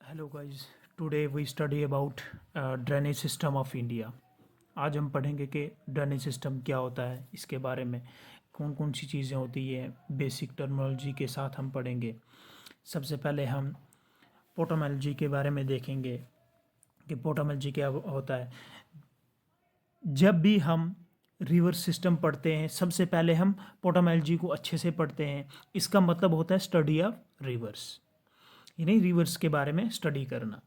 Hello guys, today we study about drainage system of India. आज हम पढ़ेंगे कि ड्रेनेज सिस्टम क्या होता है, इसके बारे में कौन कौन सी चीज़ें होती है, बेसिक टर्मिनोलॉजी के साथ हम पढ़ेंगे। सबसे पहले हम पोटोमोलॉजी के बारे में देखेंगे कि पोटोमोलॉजी क्या होता है। जब भी हम रिवर सिस्टम पढ़ते हैं, सबसे पहले हम पोटोमोलॉजी को अच्छे से पढ़ते हैं। इसका मतलब होता है स्टडी ऑफ रिवर्स, यानी रिवर्स के बारे में स्टडी करना।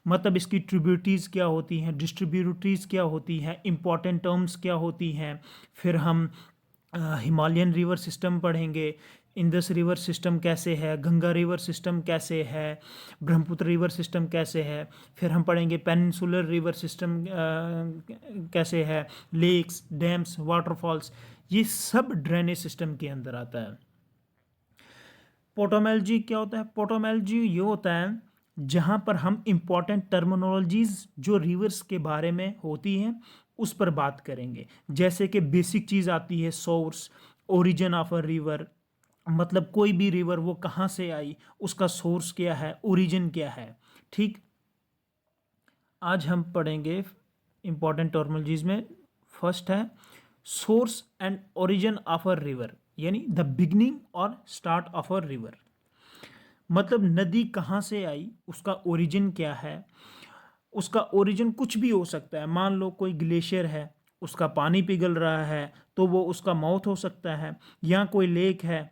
मतलब इसकी ट्रिब्यूटरीज क्या होती हैं, डिस्ट्रीब्यूटरीज क्या होती हैं, इंपॉर्टेंट टर्म्स क्या होती हैं। फिर हम हिमालयन रिवर सिस्टम पढ़ेंगे, इंडस रिवर सिस्टम कैसे है, गंगा रिवर सिस्टम कैसे है, ब्रह्मपुत्र रिवर सिस्टम कैसे है। फिर हम पढ़ेंगे पेनिनसुलर रिवर सिस्टम कैसे है, लेक्स, डैम्स, वाटरफॉल्स, ये सब ड्रेनेज सिस्टम के अंदर आता है। पोटोमोलॉजी क्या होता है? पोटोमोलॉजी ये होता है जहाँ पर हम इम्पॉर्टेंट टर्मिनोलॉजीज जो रिवर्स के बारे में होती हैं उस पर बात करेंगे। जैसे कि बेसिक चीज़ आती है source, origin of a river, मतलब कोई भी रिवर वो कहाँ से आई, उसका सोर्स क्या है, ओरिजिन क्या है। ठीक, आज हम पढ़ेंगे इम्पॉर्टेंट टर्मिनोलॉजीज में। फर्स्ट है source and origin of a river, यानी द बिगनिंग और स्टार्ट ऑफ अ रिवर। मतलब नदी कहाँ से आई, उसका ओरिजिन क्या है। उसका ओरिजिन कुछ भी हो सकता है। मान लो कोई ग्लेशियर है, उसका पानी पिघल रहा है तो वो उसका माउथ हो सकता है। या कोई लेक है,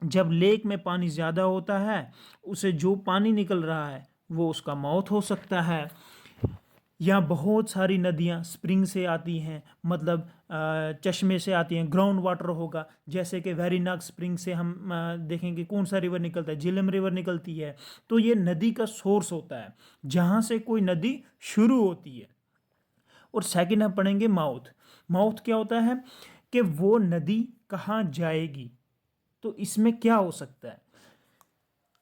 जब लेक में पानी ज़्यादा होता है उसे जो पानी निकल रहा है वो उसका माउथ हो सकता है। या बहुत सारी नदियाँ स्प्रिंग से आती हैं, मतलब चश्मे से आती हैं, ग्राउंड वाटर होगा। जैसे कि वेरीनाग स्प्रिंग से हम देखेंगे कौन सा रिवर निकलता है, झेलम रिवर निकलती है। तो ये नदी का सोर्स होता है, जहाँ से कोई नदी शुरू होती है। और सेकंड हम पढ़ेंगे माउथ। माउथ क्या होता है कि वो नदी कहाँ जाएगी। तो इसमें क्या हो सकता है?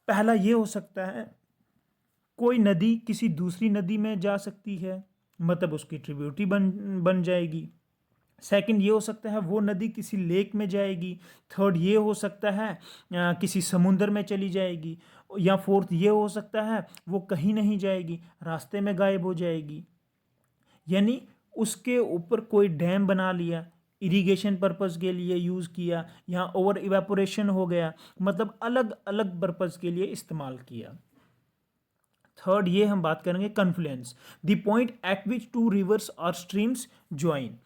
पहला ये हो सकता है कोई नदी किसी दूसरी नदी में जा सकती है, मतलब उसकी ट्रिब्यूटरी बन जाएगी। सेकंड ये हो सकता है वो नदी किसी लेक में जाएगी। थर्ड ये हो सकता है किसी समुंदर में चली जाएगी। या फोर्थ ये हो सकता है वो कहीं नहीं जाएगी, रास्ते में गायब हो जाएगी। यानी उसके ऊपर कोई डैम बना लिया, इरिगेशन पर्पस के लिए यूज़ किया, या ओवर इवेपोरेशन हो गया, मतलब अलग अलग पर्पस के लिए इस्तेमाल किया। थर्ड ये हम बात करेंगे confluence, the point at which two rivers और स्ट्रीम्स ज्वाइन।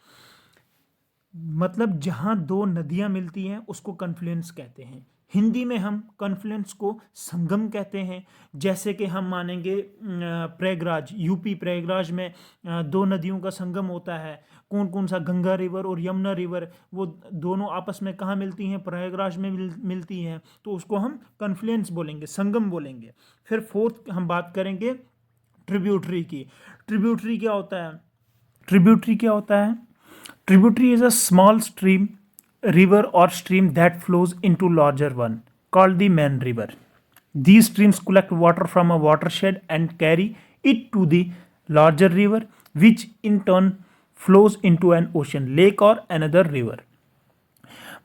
मतलब जहाँ दो नदियाँ मिलती हैं उसको कन्फ्लुएंस कहते हैं। हिंदी में हम कन्फ्लुएंस को संगम कहते हैं। जैसे कि हम मानेंगे प्रयागराज, यूपी प्रयागराज में दो नदियों का संगम होता है। कौन कौन सा? गंगा रिवर और यमुना रिवर। वो दोनों आपस में कहाँ मिलती हैं? प्रयागराज में मिलती हैं। तो उसको हम कन्फ्लुएंस बोलेंगे, संगम बोलेंगे। फिर फोर्थ हम बात करेंगे ट्रिब्यूटरी की। ट्रिब्यूटरी क्या होता है? ट्रिब्यूटरी क्या होता है? Tributary is a small stream, river or stream that flows into larger one, called the main river. These streams collect water from a watershed and carry it to the larger river, which in turn flows into an ocean, lake or another river.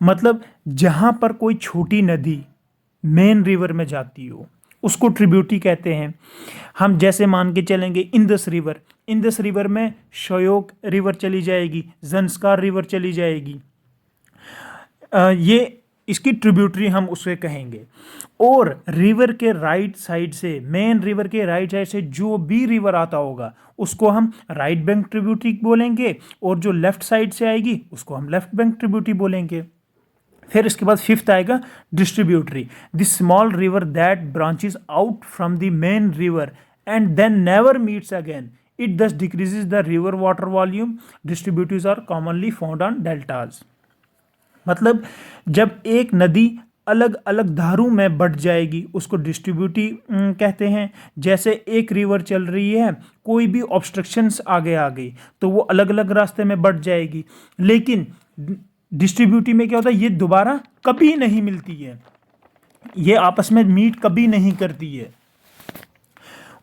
मतलब जहाँ पर कोई छोटी नदी main river में जाती हो उसको ट्रिब्यूटरी कहते हैं। हम जैसे मान के चलेंगे इंदस रिवर, इंदस रिवर में श्योक रिवर चली जाएगी, ज़ंस्कार रिवर चली जाएगी। ये इसकी ट्रिब्यूटरी हम उसे कहेंगे। और रिवर के राइट साइड से, मेन रिवर के राइट साइड से जो भी रिवर आता होगा उसको हम राइट बैंक ट्रिब्यूटरी बोलेंगे, और जो लेफ्ट साइड से आएगी उसको हम लेफ्ट बैंक ट्रिब्यूटरी बोलेंगे। फिर इसके बाद फिफ्थ आएगा distributary, the small river that branches out from the main river and then never meets again, it thus decreases the river water volume. Distributaries are commonly found on deltas. मतलब जब एक नदी अलग अलग धारों में बढ़ जाएगी उसको डिस्ट्रीब्यूटरी कहते हैं। जैसे एक रिवर चल रही है, कोई भी ऑब्स्ट्रक्शंस आगे आ गई तो वो अलग अलग रास्ते में बढ़ जाएगी। लेकिन डिस्ट्रीब्यूटरी में क्या होता है? ये दोबारा कभी नहीं मिलती है, ये आपस में मीट कभी नहीं करती है,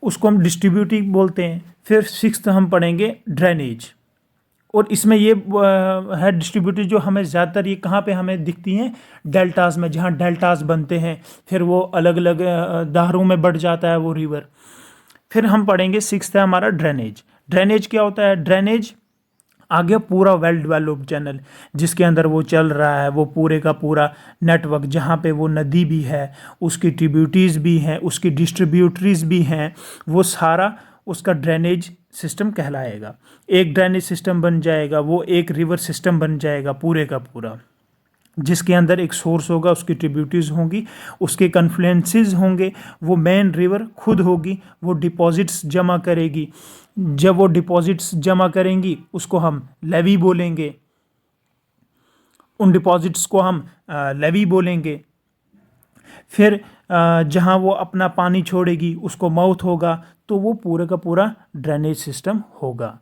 उसको हम डिस्ट्रीब्यूटरी बोलते हैं। फिर सिक्स्थ हम पढ़ेंगे ड्रेनेज, और इसमें ये है डिस्ट्रीब्यूटरी जो हमें ज़्यादातर ये कहाँ पे हमें दिखती हैं? डेल्टास में, जहाँ डेल्टास बनते हैं फिर वो अलग अलग धारों में बढ़ जाता है वो रिवर। फिर हम पढ़ेंगे सिक्स्थ है हमारा ड्रेनेज। ड्रेनेज क्या होता है? ड्रेनेज आगे पूरा वेल डेवलप्ड चैनल जिसके अंदर वो चल रहा है, वो पूरे का पूरा नेटवर्क जहाँ पे वो नदी भी है, उसकी ट्रिब्यूटरीज भी हैं, उसकी डिस्ट्रीब्यूटरीज भी हैं, वो सारा उसका ड्रेनेज सिस्टम कहलाएगा। एक ड्रेनेज सिस्टम बन जाएगा, वो एक रिवर सिस्टम बन जाएगा पूरे का पूरा, जिसके अंदर एक सोर्स होगा, उसकी ट्रिब्यूटरीज होंगी, उसके कन्फ्लुएंसेस होंगे, वो मेन रिवर खुद होगी, वो डिपॉजिट्स जमा करेगी। जब वो डिपॉजिट्स जमा करेंगी उसको हम लेवी बोलेंगे, उन डिपॉजिट्स को हम लेवी बोलेंगे। फिर जहाँ वो अपना पानी छोड़ेगी उसको माउथ होगा, तो वो पूरे का पूरा ड्रेनेज सिस्टम होगा।